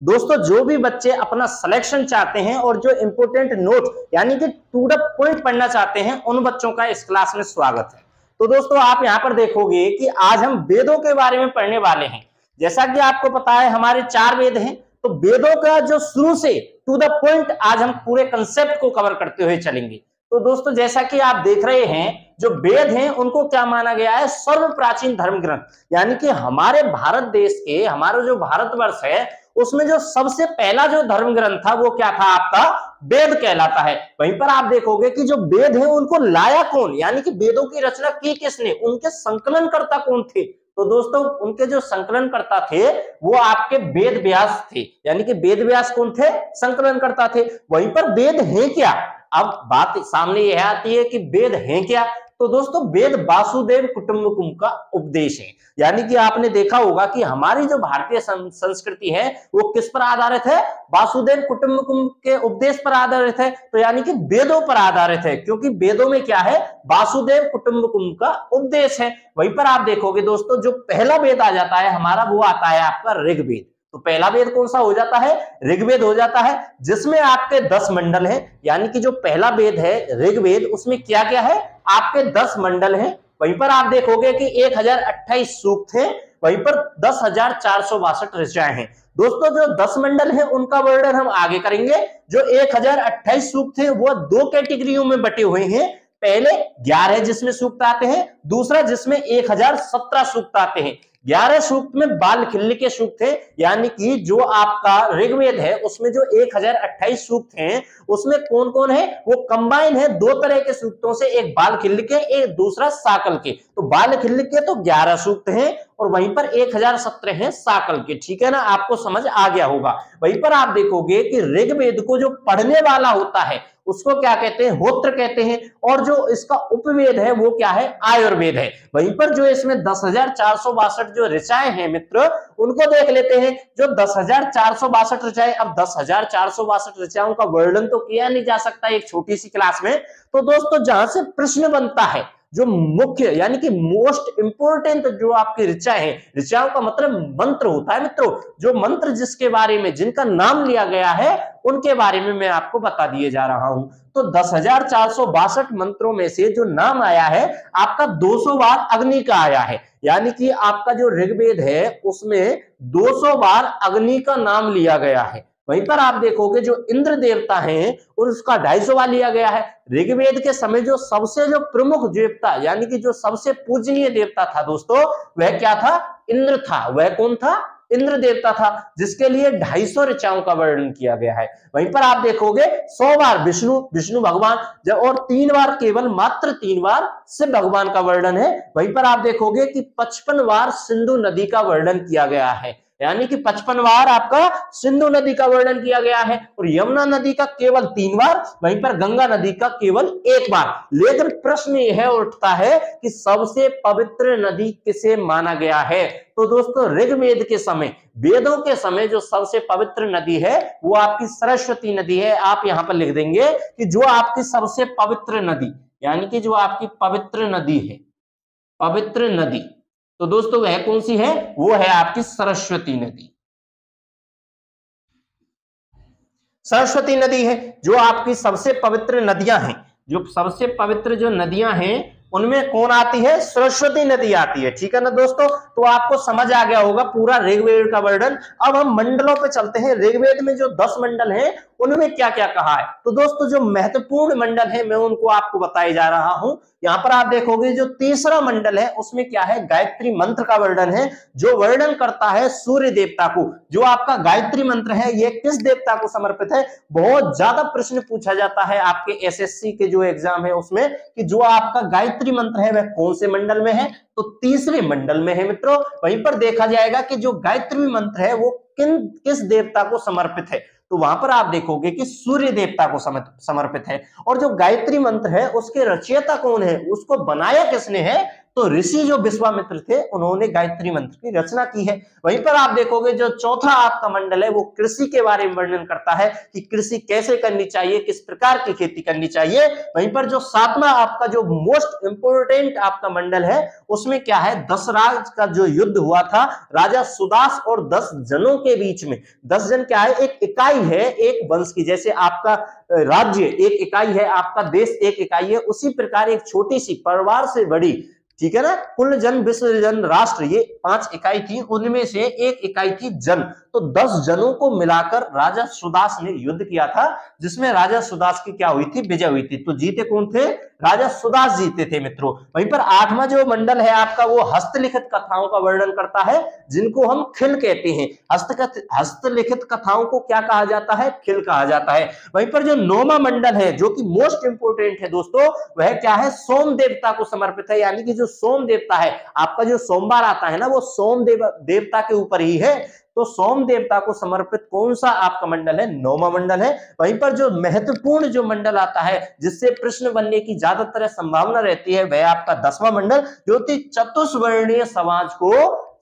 दोस्तों जो भी बच्चे अपना सिलेक्शन चाहते हैं और जो इंपोर्टेंट नोट यानी कि टू द पॉइंट पढ़ना चाहते हैं उन बच्चों का इस क्लास में स्वागत है। तो दोस्तों आप यहां पर देखोगे कि आज हम वेदों के बारे में पढ़ने वाले हैं। जैसा कि आपको पता है हमारे 4 वेद हैं, तो वेदों का जो शुरू से टू द पॉइंट आज हम पूरे कंसेप्ट को कवर करते हुए चलेंगे। तो दोस्तों जैसा कि आप देख रहे हैं जो वेद हैं उनको क्या माना गया है, सर्व प्राचीन धर्म ग्रंथ, यानी कि हमारे भारत देश के, हमारा जो भारतवर्ष है उसमें जो सबसे पहला जो धर्म ग्रंथ था वो क्या था, आपका वेद कहलाता है। वहीं पर आप देखोगे कि जो वेद है उनको लाया कौन, यानी कि वेदों की रचना की किसने, उनके संकलनकर्ता कौन थे। तो दोस्तों उनके जो संकलनकर्ता थे वो आपके वेद व्यास थे, यानी कि वेद व्यास कौन थे, संकलनकर्ता थे। वहीं पर वेद है क्या, अब बात सामने यह आती है कि वेद है क्या। तो दोस्तों वेद वासुदेव कुटुंबकम का उपदेश है, यानी कि आपने देखा होगा कि हमारी जो भारतीय संस्कृति है वो किस पर आधारित है, वासुदेव कुटुंबकम के उपदेश पर आधारित है। तो यानी कि वेदों पर आधारित है, क्योंकि वेदों में क्या है, वासुदेव कुटुंबकम का उपदेश है। वहीं पर आप देखोगे दोस्तों जो पहला वेद आ जाता है हमारा वो आता है आपका ऋग्वेद। तो पहला वेद कौन सा हो जाता है, ऋग्वेद हो जाता है, जिसमें आपके 10 मंडल हैं। यानी कि जो पहला वेद है ऋग्वेद उसमें क्या क्या है, आपके 10 मंडल हैं। वहीं पर आप देखोगे कि 1028 सूक्त हैं, वहीं पर 10,462 ऋचाएं हैं। दोस्तों जो 10 मंडल हैं उनका वर्णन हम आगे करेंगे। जो 1028 सूक्त हैं वो 2 कैटेगरियों में बटे हुए हैं। पहले 11 जिसमें सूक्त आते हैं, दूसरा जिसमें 1017 सूक्त आते हैं। 11 सूक्त में बाल खिल्ली के सूक्त हैं, यानी कि जो आपका ऋग्वेद है उसमें जो 1028 सूक्त हैं उसमें कौन कौन है, वो कंबाइन है 2 तरह के सूक्तों से, एक बाल खिल्ली के, एक दूसरा साकल के। तो बाल खिल्ली के तो 11 सूक्त हैं और वहीं पर 1017 हैं साकल के, ठीक है ना, आपको समझ आ गया होगा। वहीं पर आप देखोगे कि ऋग्वेद को जो पढ़ने वाला होता है उसको क्या कहते हैं, होत्र कहते हैं, और जो इसका उपवेद है वो क्या है, आयुर्वेद है। वहीं पर जो इसमें 10,462 जो ऋचाएं हैं मित्र उनको देख लेते हैं। जो 10,462 ऋचाएं, अब 10,462 ऋचाओं का वर्णन तो किया नहीं जा सकता एक छोटी सी क्लास में। तो दोस्तों जहां से प्रश्न बनता है, जो मुख्य यानी कि मोस्ट इंपोर्टेंट जो आपकी ऋचा है, ऋचाओं का मतलब मंत्र होता है मित्रों, जो मंत्र जिसके बारे में, जिनका नाम लिया गया है उनके बारे में मैं आपको बता दिए जा रहा हूं। तो 10,462 मंत्रों में से जो नाम आया है आपका 200 बार अग्नि का आया है, यानी कि आपका जो ऋग्वेद है उसमें 200 बार अग्नि का नाम लिया गया है। वहीं पर आप देखोगे जो इंद्र देवता हैं और उसका 250 लिया गया है। ऋग्वेद के समय जो सबसे जो प्रमुख देवता यानी कि जो सबसे पूजनीय देवता था दोस्तों वह क्या था, इंद्र था। वह कौन था, इंद्र देवता था, जिसके लिए 250 ऋचाओं का वर्णन किया गया है। वहीं पर आप देखोगे 100 बार विष्णु भगवान, जब और 3 बार, केवल मात्र 3 बार शिव भगवान का वर्णन है। वहीं पर आप देखोगे कि 55 बार सिंधु नदी का वर्णन किया गया है, यानी कि 55 बार आपका सिंधु नदी का वर्णन किया गया है, और यमुना नदी का केवल 3 बार, वहीं पर गंगा नदी का केवल 1 बार। लेकिन प्रश्न यह उठता है कि सबसे पवित्र नदी किसे माना गया है। तो दोस्तों ऋग्वेद के समय, वेदों के समय जो सबसे पवित्र नदी है वो आपकी सरस्वती नदी है। आप यहां पर लिख देंगे कि जो आपकी सबसे पवित्र नदी, यानी कि जो आपकी पवित्र नदी है, पवित्र नदी, तो दोस्तों वह कौन सी है, वो है आपकी सरस्वती नदी। सरस्वती नदी है जो आपकी सबसे पवित्र नदियां हैं। जो सबसे पवित्र जो नदियां हैं उनमें कौन आती है, सरस्वती नदी आती है, ठीक है ना दोस्तों। तो आपको समझ आ गया होगा पूरा ऋग्वेद का वर्णन। अब हम मंडलों पे चलते हैं। ऋग्वेद में जो 10 मंडल हैं उनमें क्या क्या कहा है। तो दोस्तों जो महत्वपूर्ण मंडल है मैं उनको आपको बताए जा रहा हूं। यहां पर आप देखोगे जो तीसरा मंडल है उसमें क्या है, गायत्री मंत्र का वर्णन है, जो वर्णन करता है सूर्य देवता को। जो आपका गायत्री मंत्र है ये किस देवता को समर्पित है, बहुत ज्यादा प्रश्न पूछा जाता है आपके एसएससी के जो एग्जाम है उसमें, कि जो आपका गायत्री मंत्र है वह कौन से मंडल में है, तो तीसरे मंडल में है मित्रों। वहीं पर देखा जाएगा कि जो गायत्री मंत्र है वो किस देवता को समर्पित है, तो वहां पर आप देखोगे कि सूर्य देवता को समर्पित है। और जो गायत्री मंत्र है उसके रचयिता कौन है, उसको बनाया किसने है, तो ऋषि जो विश्वामित्र थे उन्होंने गायत्री मंत्र की रचना की है। वहीं पर आप देखोगे जो चौथा आपका मंडल है वो कृषि के बारे में वर्णन करता है कि कृषि कैसे करनी चाहिए, किस प्रकार की खेती करनी चाहिए। वहीं पर जो सातवां आपका जो मोस्ट इंपोर्टेंट आपका मंडल है उसमें क्या है, दशराज का जो युद्ध हुआ था राजा सुदास और 10 जनों के बीच में। 10 जन क्या है, एक इकाई है एक वंश की, जैसे आपका राज्य एक इकाई है, आपका देश एक इकाई है, उसी प्रकार एक छोटी सी परिवार से बड़ी, ठीक है ना, कुल जन विश्व जन राष्ट्र, ये 5 इकाई थी, उनमें से एक इकाई थी जन। तो 10 जनों को मिलाकर राजा सुदास ने युद्ध किया था, जिसमें राजा सुदास की क्या हुई थी, विजय हुई थी। तो जीते कौन थे, राजा सुदास जीते थे मित्रों। वहीं पर 8वां जो मंडल है आपका वो हस्तलिखित कथाओं का वर्णन करता है, जिनको हम खिल कहते हैं। हस्तलिखित कथाओं को क्या कहा जाता है, खिल कहा जाता है। वहीं पर जो 9वां मंडल है जो कि मोस्ट इंपोर्टेंट है दोस्तों, वह क्या है, सोम देवता को समर्पित है। यानी कि जो सोम देवता है, आपका जो सोमवार आता है ना, वो सोम देवता के ऊपर ही है। तो सोम देवता को समर्पित कौन सा आपका मंडल है, 9वां मंडल है। वहीं पर जो महत्वपूर्ण जो मंडल आता है जिससे प्रश्न बनने की ज्यादातर संभावना रहती है, वह आपका 10वां मंडल, जो कि चतुष्वर्णीय समाज को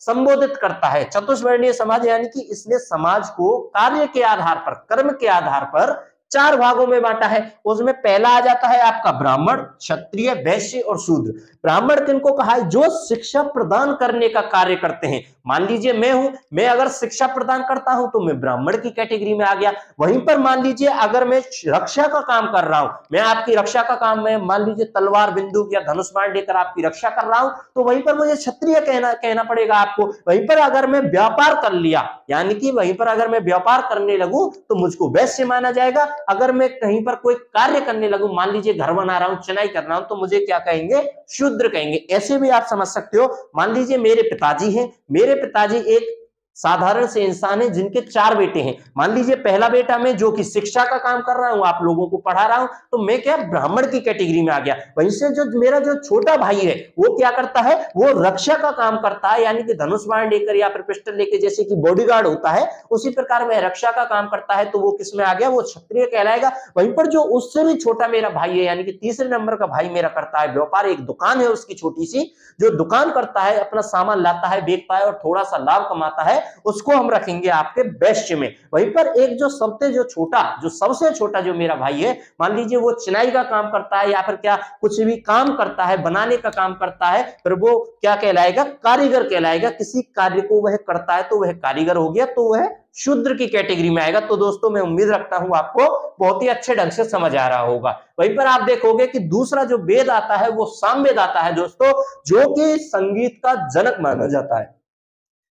संबोधित करता है। चतुष्वर्णीय समाज यानी कि इसने समाज को कार्य के आधार पर, कर्म के आधार पर 4 भागों में बांटा है। उसमें पहला आ जाता है आपका ब्राह्मण, क्षत्रिय, वैश्य और शूद्र। ब्राह्मण किनको कहा है, जो शिक्षा प्रदान करने का कार्य करते हैं। मान लीजिए मैं हूं, मैं अगर शिक्षा प्रदान करता हूं तो मैं ब्राह्मण की कैटेगरी में आ गया। वहीं पर मान लीजिए अगर मैं रक्षा का काम कर रहा हूं, मैं आपकी रक्षा का काम में मान लीजिए तलवार, बंदूक या धनुष बाण लेकर आपकी रक्षा कर रहा हूं, तो वहीं पर मुझे क्षत्रिय कहना पड़ेगा आपको। वहीं पर अगर मैं व्यापार कर लिया, यानी कि वहीं पर अगर मैं व्यापार करने लगूं तो मुझको वैश्य माना जाएगा। अगर मैं कहीं पर कोई कार्य करने लगूं, मान लीजिए घर बना रहा हूं, चिनाई कर रहा हूं, तो मुझे क्या कहेंगे, शूद्र कहेंगे। ऐसे भी आप समझ सकते हो। मान लीजिए मेरे पिताजी हैं, मेरे पिताजी एक साधारण से इंसान है जिनके 4 बेटे हैं। मान लीजिए पहला बेटा मैं जो कि शिक्षा का काम कर रहा हूं, आप लोगों को पढ़ा रहा हूं, तो मैं क्या ब्राह्मण की कैटेगरी में आ गया। वहीं से जो मेरा जो छोटा भाई है वो क्या करता है, वो रक्षा का काम करता है, यानी कि धनुष बाण लेकर या फिर पिस्टल लेकर, जैसे कि बॉडीगार्ड होता है उसी प्रकार वह रक्षा का काम करता है। तो वो किस में आ गया, वो क्षत्रिय कहलाएगा। वहीं पर जो उससे भी छोटा मेरा भाई है, यानी कि तीसरे नंबर का भाई मेरा करता है व्यापार, एक दुकान है उसकी छोटी सी, जो दुकान करता है, अपना सामान लाता है, बेचता है और थोड़ा सा लाभ कमाता है, उसको हम रखेंगे आपके वैश्य में। वहीं पर एक जो सबसे छोटा जो मेरा भाई है, मान लीजिए वो चिनाई का काम करता है या फिर क्या कुछ भी काम करता है, बनाने का काम करता है, फिर वो क्या कहलाएगा, कारीगर कहलाएगा। किसी कार्य को वह करता है तो वह कारीगर हो गया, तो वह शूद्र की कैटेगरी में आएगा। तो दोस्तों मैं उम्मीद रखता हूं आपको बहुत ही अच्छे ढंग से समझ आ रहा होगा। वहीं पर आप देखोगे कि दूसरा जो वेद आता है वो सामवेद आता है दोस्तों, जो कि संगीत का जनक माना जाता है।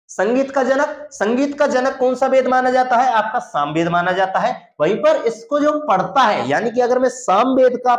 संगीत का जनक कौन सा वेद माना जाता है, आपका सामवेद माना जाता है। वहीं पर इसको जो पढ़ता है, यानी कि अगर मैं सामवेद का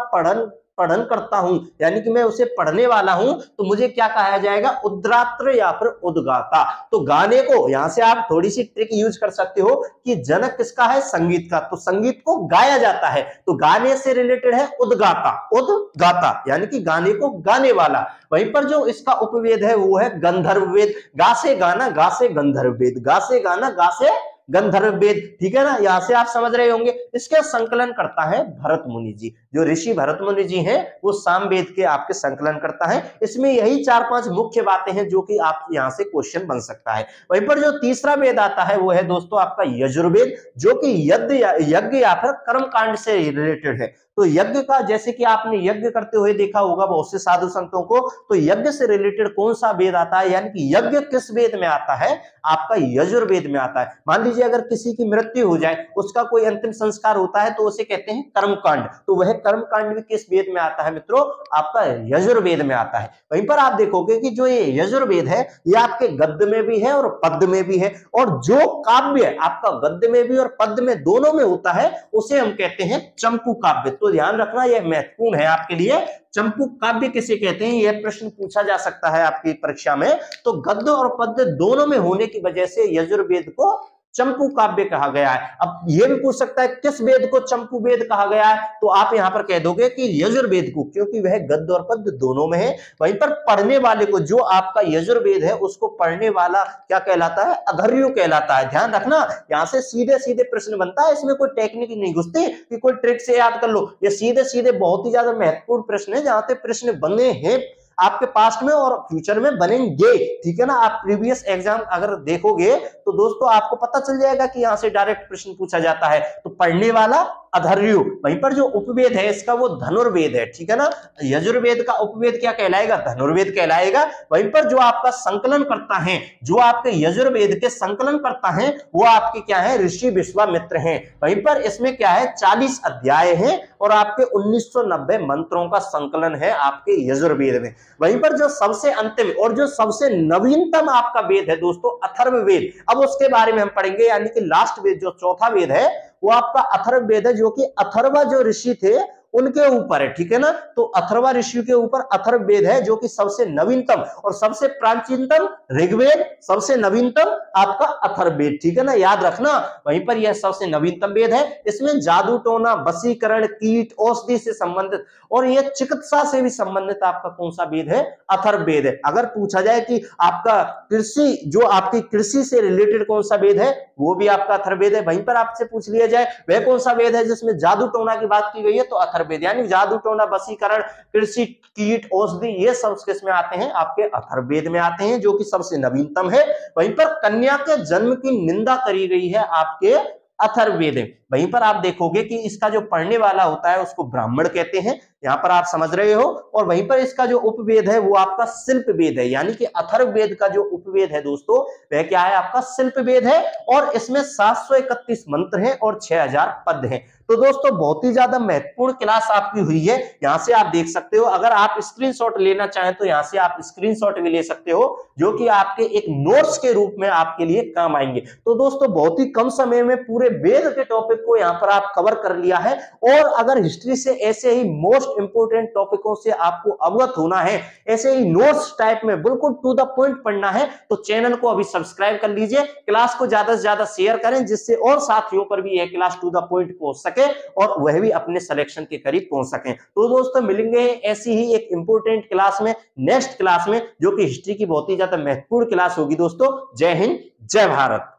पढ़न करता हूं, यानी कि मैं उसे पढ़ने वाला हूं, तो मुझे क्या कहा जाएगा, उद्गात्र या फिर उद्गाता। तो गाने को, यहां से आप थोड़ी सी ट्रिक यूज कर सकते हो कि जनक किसका है, संगीत का, तो संगीत को गाया जाता है, तो गाने से रिलेटेड है उद्गाता यानी कि गाने को गाने वाला। वहीं पर जो इसका उपवेद है वो है गंधर्व वेद, गा से गाना, गा से गंधर्व वेद, गा से गाना, गा से गंधर्व वेद, ठीक है ना। यहां से आप समझ रहे होंगे। इसके संकलन करता है भरत मुनि जी, जो ऋषि भरत मुनि जी हैं वो सामवेद के आपके संकलन करता है। इसमें यही 4-5 मुख्य बातें हैं जो कि आप यहां से क्वेश्चन बन सकता है। वहीं पर जो तीसरा वेद आता है वो है दोस्तों आपका यजुर्वेद, जो कि यज्ञ या फिर कर्म कांड से रिलेटेड है। तो यज्ञ का, जैसे कि आपने यज्ञ करते हुए देखा होगा बहुत से साधु संतों को, तो यज्ञ से रिलेटेड कौन सा वेद आता है, यानी कि यज्ञ किस वेद में आता है, आपका यजुर्वेद में आता है। मान लीजिए अगर किसी की मृत्यु हो जाए, उसका कोई अंतिम संस्कार होता है, तो उसे कहते हैं कर्मकांड, तो वह कर्मकांड भी किस वेद में आता है मित्रों, आपका यजुर्वेद में आता है। वहीं पर आप देखोगे कि जो ये यजुर्वेद है ये आपके गद्य में भी है और पद्य में भी है, और जो काव्य आपका गद्य में भी और पद्य में दोनों में होता है उसे हम कहते हैं चंपू काव्य। तो ध्यान रखना, यह महत्वपूर्ण है आपके लिए। चंपू काव्य किसे कहते हैं, यह प्रश्न पूछा जा सकता है आपकी परीक्षा में। तो गद्य और पद्य दोनों में होने की वजह से यजुर्वेद को चंपू काव्य कहा गया है। अब यह भी पूछ सकता है किस वेद को चंपू वेद कहा गया है, तो आप यहां पर कह दोगे कि यजुर्वेद को, क्योंकि वह गद्य और पद्य दोनों में है। वहीं पर पढ़ने वाले को, जो आपका यजुर्वेद है उसको पढ़ने वाला क्या कहलाता है, अधर्यु कहलाता है। ध्यान रखना, यहां से सीधे सीधे प्रश्न बनता है, इसमें कोई टेक्निक नहीं घुसती कि कोई ट्रिक से याद कर लो। ये सीधे सीधे बहुत ही ज्यादा महत्वपूर्ण प्रश्न है, जहां से प्रश्न बने हैं आपके पास्ट में और फ्यूचर में बनेंगे, ठीक है ना। आप प्रीवियस एग्जाम अगर देखोगे तो दोस्तों आपको पता चल जाएगा कि यहां से डायरेक्ट प्रश्न पूछा जाता है। तो पढ़ने वाला अधर्यु, वहीं पर जो उपवेद है इसका वो धनुर्वेद है, ठीक है ना। यजुर्वेद का उपवेद क्या कहलाएगा, धनुर्वेद कहलाएगा। वहीं पर जो आपका संकलन करता है, जो आपके यजुर्वेद के संकलन करता है वो आपके क्या है, ऋषि विश्वामित्र हैं। वहीं पर इसमें क्या है, 40 अध्याय हैं और आपके 1990 मंत्रों का संकलन है आपके यजुर्वेद में। वहीं पर जो सबसे अंतिम और जो सबसे नवीनतम आपका वेद है दोस्तों, अथर्ववेद, अब उसके बारे में हम पढ़ेंगे, यानी कि लास्ट वेद जो चौथा वेद है वो आपका अथर्ववेद है, जो कि अथर्वा जो ऋषि थे उनके ऊपर है, ठीक है ना। तो अथर्वा ऋषि के ऊपर अथर्ववेद है जो कि सबसे नवीनतम और सबसे प्राचीनतम ऋग्वेद, सबसे नवीनतम आपका अथर्ववेद, ठीक है ना, याद रखना। वहीं पर यह सबसे नवीनतम वेद है। इसमें जादू टोना, वशीकरण, कीट, औषधि से संबंधित और यह चिकित्सा से भी संबंधित आपका कौन सा वेद है, अथर्ववेद है। अगर पूछा जाए कि आपका कृषि, जो आपकी कृषि से रिलेटेड कौन सा वेद है, वो भी आपका अथर्ववेद है। वहीं पर आपसे पूछ लिया जाए वह कौन सा वेद है जिसमें जादू टोना की बात की गई है, तो अथर्ववेद, यानी जादू टोना, वशीकरण, कृषि, कीट, औषधि, ये सब किसमें आते हैं, आपके अथर्ववेद में आते हैं, जो कि सबसे नवीनतम है। वहीं पर कन्या के जन्म की निंदा करी गई है आपके अथर्ववेद में। वहीं पर आप देखोगे कि इसका जो पढ़ने वाला होता है उसको ब्राह्मण कहते हैं, यहां पर आप समझ रहे हो। और वहीं पर इसका जो उपवेद है वो आपका शिल्प वेद है, यानी कि अथर्ववेद का जो उपवेद है दोस्तों वह क्या है, आपका शिल्प वेद है। और इसमें 731 मंत्र हैं और 6000 पद हैं। तो दोस्तों बहुत ही ज्यादा महत्वपूर्ण क्लास आपकी हुई है, यहां से आप देख सकते हो। अगर आप स्क्रीनशॉट लेना चाहें तो यहां से आप स्क्रीनशॉट भी ले सकते हो, जो कि आपके एक नोट्स के रूप में आपके लिए काम आएंगे। तो दोस्तों बहुत ही कम समय में पूरे वेद के टॉपिक को यहां पर आप कवर कर लिया है। और अगर हिस्ट्री से ऐसे ही मोस्ट इंपोर्टेंट टॉपिकों से आपको अवगत होना है, ऐसे ही नोट्स टाइप में बिल्कुल टू द पॉइंट पढ़ना है, तो चैनल को अभी सब्सक्राइब कर लीजिए, क्लास को ज्यादा से ज्यादा शेयर करें, जिससे और साथियों पर भी यह क्लास टू द पॉइंट पहुंच सके और वह भी अपने सिलेक्शन के करीब पहुंच सकें। तो दोस्तों मिलेंगे ऐसी ही एक इंपोर्टेंट क्लास में, नेक्स्ट क्लास में, जो कि हिस्ट्री की बहुत ही ज्यादा महत्वपूर्ण क्लास होगी दोस्तों। जय हिंद, जय भारत।